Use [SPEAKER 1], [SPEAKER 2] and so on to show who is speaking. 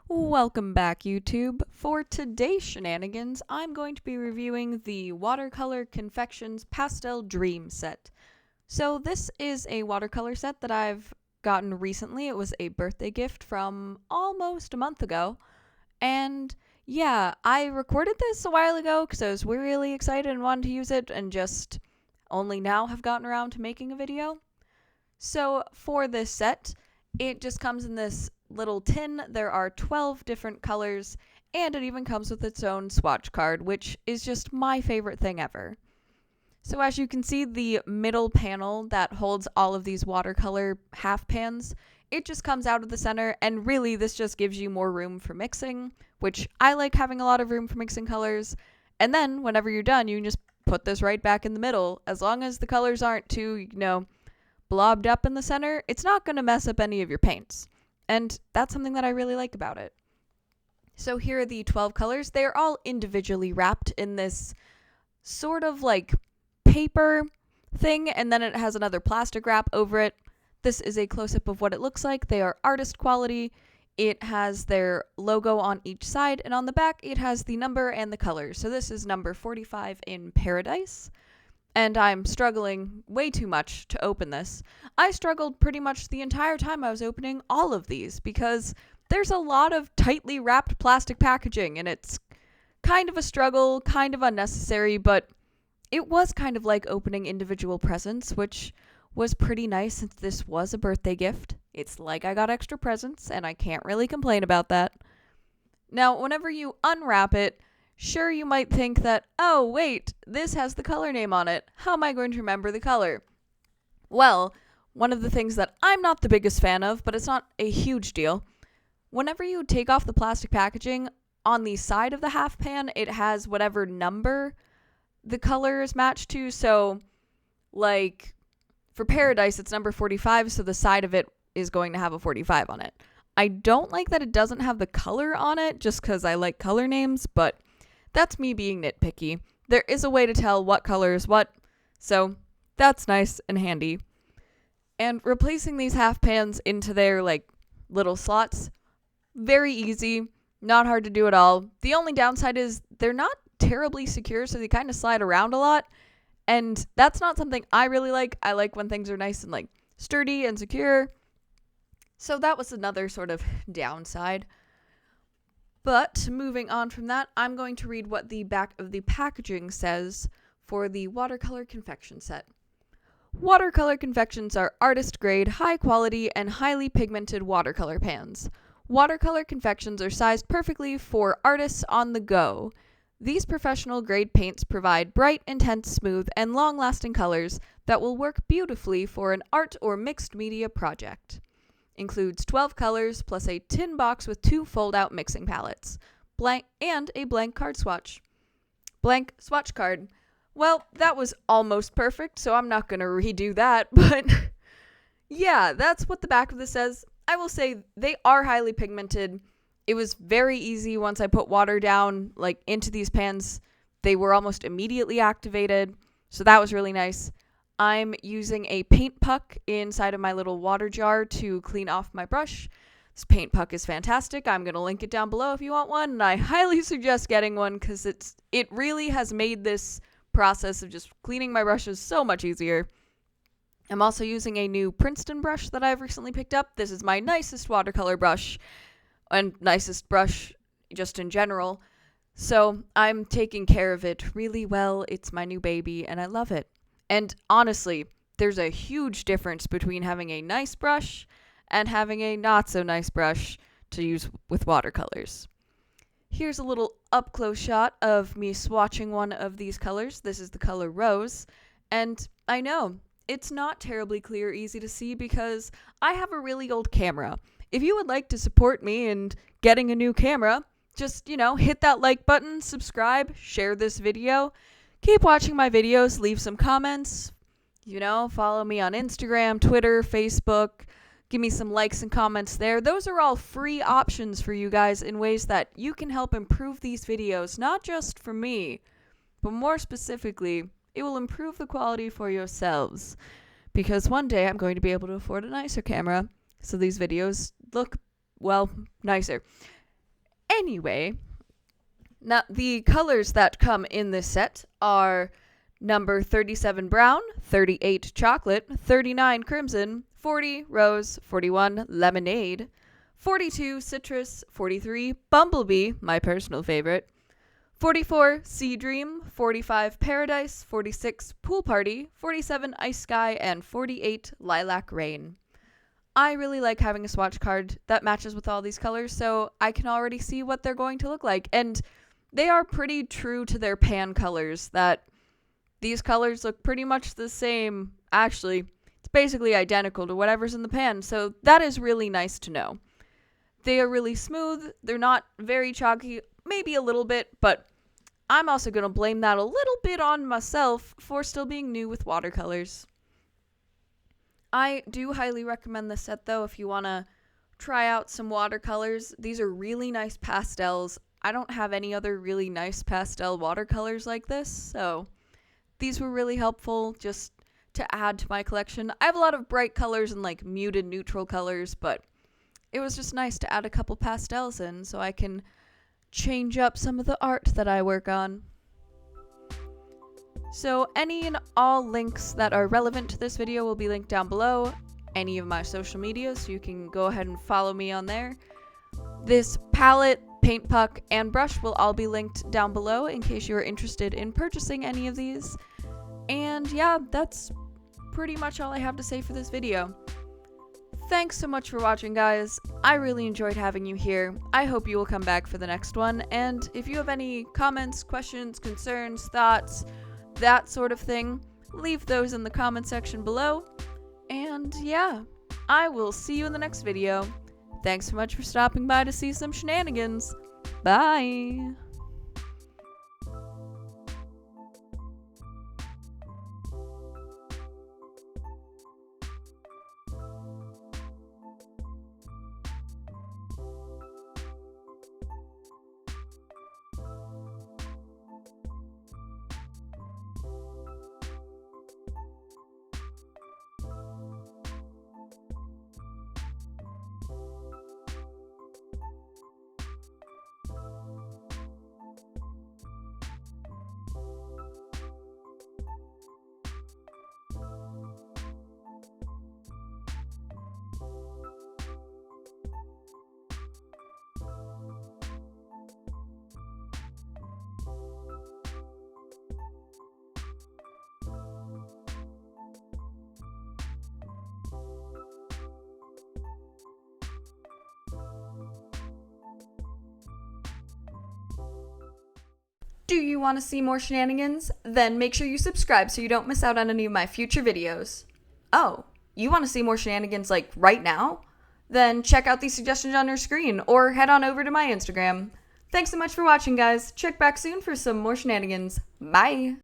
[SPEAKER 1] Welcome back, YouTube. For today's shenanigans, I'm going to be reviewing the Watercolor Confections Pastel Dream set. So this is a watercolor set that I've gotten recently. It was a birthday gift from almost a month ago. And yeah, I recorded this a while ago because I was really excited and wanted to use it and just only now have gotten around to making a video. So for this set, it just comes in this little tin. There are 12 different colors, and it even comes with its own swatch card, which is just my favorite thing ever. So as you can see, the middle panel that holds all of these watercolor half pans, it just comes out of the center, and really this just gives you more room for mixing, which I like having a lot of room for mixing colors. And then whenever you're done, you can just put this right back in the middle. As long as the colors aren't too, blobbed up in the center, it's not going to mess up any of your paints. And that's something that I really like about it. So here are the 12 colors. They are all individually wrapped in this sort of like paper thing, and then it has another plastic wrap over it. This is a close-up of what it looks like. They are artist quality. It has their logo on each side, and on the back it has the number and the color. So this is number 45 in Paradise. And I'm struggling way too much to open this. I struggled pretty much the entire time I was opening all of these because there's a lot of tightly wrapped plastic packaging, and it's kind of a struggle, kind of unnecessary, but it was kind of like opening individual presents, which was pretty nice since this was a birthday gift. It's like I got extra presents, and I can't really complain about that. Now, whenever you unwrap it, sure, you might think that, oh, wait, this has the color name on it. How am I going to remember the color? Well, one of the things that I'm not the biggest fan of, but it's not a huge deal, whenever you take off the plastic packaging, on the side of the half pan, it has whatever number the color is matched to. So, like, for Paradise, it's number 45, so the side of it is going to have a 45 on it. I don't like that it doesn't have the color on it, just because I like color names, but that's me being nitpicky. There is a way to tell what color is what, so that's nice and handy. And replacing these half pans into their, little slots, very easy, not hard to do at all. The only downside is they're not terribly secure, so they kind of slide around a lot, and that's not something I really like. I like when things are nice and, sturdy and secure. So that was another sort of downside. But moving on from that, I'm going to read what the back of the packaging says for the Watercolor Confection set. Watercolor Confections are artist-grade, high-quality, and highly pigmented watercolor pans. Watercolor Confections are sized perfectly for artists on the go. These professional-grade paints provide bright, intense, smooth, and long-lasting colors that will work beautifully for an art or mixed media project. Includes 12 colors plus a tin box with 2 fold-out mixing palettes, and a blank card swatch. Blank swatch card. Well, that was almost perfect, so I'm not going to redo that, but yeah, that's what the back of this says. I will say they are highly pigmented. It was very easy once I put water down, into these pans. They were almost immediately activated, so that was really nice. I'm using a paint puck inside of my little water jar to clean off my brush. This paint puck is fantastic. I'm going to link it down below if you want one, and I highly suggest getting one because it really has made this process of just cleaning my brushes so much easier. I'm also using a new Princeton brush that I've recently picked up. This is my nicest watercolor brush, and nicest brush just in general. So I'm taking care of it really well. It's my new baby, and I love it. And honestly, there's a huge difference between having a nice brush and having a not so nice brush to use with watercolors. Here's a little up-close shot of me swatching one of these colors. This is the color Rose. And I know, it's not terribly clear or easy to see because I have a really old camera. If you would like to support me in getting a new camera, just, hit that like button, subscribe, share this video. Keep watching my videos, leave some comments, follow me on Instagram, Twitter, Facebook, give me some likes and comments there. Those are all free options for you guys in ways that you can help improve these videos, not just for me, but more specifically, it will improve the quality for yourselves. Because one day I'm going to be able to afford a nicer camera, so these videos look, nicer. Anyway, now the colors that come in this set are number 37 brown, 38 chocolate, 39 crimson, 40 rose, 41 lemonade, 42 citrus, 43 bumblebee, my personal favorite, 44 sea dream, 45 paradise, 46 pool party, 47 ice sky, and 48 lilac rain. I really like having a swatch card that matches with all these colors, so I can already see what they're going to look like. And they are pretty true to their pan colors, that these colors look pretty much the same. Actually, it's basically identical to whatever's in the pan, so that is really nice to know. They are really smooth, they're not very chalky, maybe a little bit, but I'm also going to blame that a little bit on myself for still being new with watercolors. I do highly recommend this set though if you want to try out some watercolors. These are really nice pastels. I don't have any other really nice pastel watercolors like this, so these were really helpful just to add to my collection. I have a lot of bright colors and like muted neutral colors, but it was just nice to add a couple pastels in so I can change up some of the art that I work on. So any and all links that are relevant to this video will be linked down below. Any of my social media, so you can go ahead and follow me on there. This palette, paint puck, and brush will all be linked down below in case you are interested in purchasing any of these. And yeah, that's pretty much all I have to say for this video. Thanks so much for watching, guys. I really enjoyed having you here. I hope you will come back for the next one. And if you have any comments, questions, concerns, thoughts, that sort of thing, leave those in the comment section below. And yeah, I will see you in the next video. Thanks so much for stopping by to see some shenanigans. Bye! Do you want to see more shenanigans? Then make sure you subscribe so you don't miss out on any of my future videos. Oh, you want to see more shenanigans like right now? Then check out these suggestions on your screen or head on over to my Instagram. Thanks so much for watching, guys. Check back soon for some more shenanigans. Bye!